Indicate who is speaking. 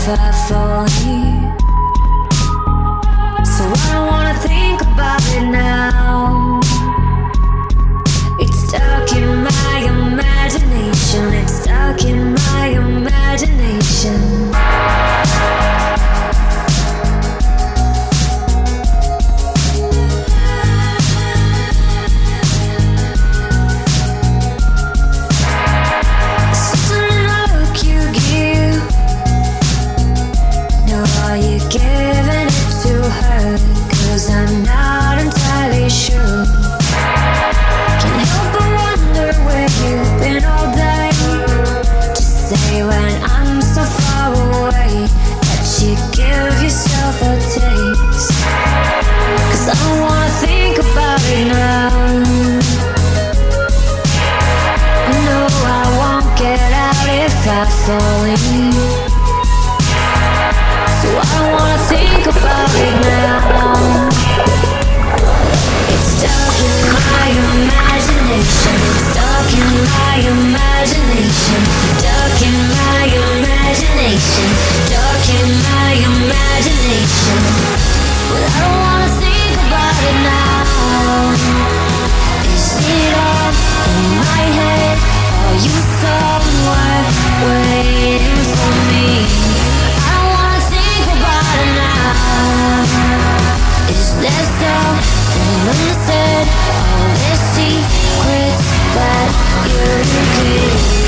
Speaker 1: if I fall in. So I don't wanna think about it now. It's stuck in my imagination. It's stuck in my imagination. Giving it to her, 'cause I'm not entirely sure. Can't help but wonder where you've been all day. Just say when I'm so far away that you give yourself a taste. 'Cause I don't wanna think about it now. I know I won't get out if I fall in. So I don't wanna think about it now. It's stuck in my imagination. It's stuck in my imagination. Stuck in my imagination. Stuck in my imagination. But I don't wanna think about it now. Is it all in my head? Are you somewhere waiting for me? Is there something unsaid? All the secrets that you keep?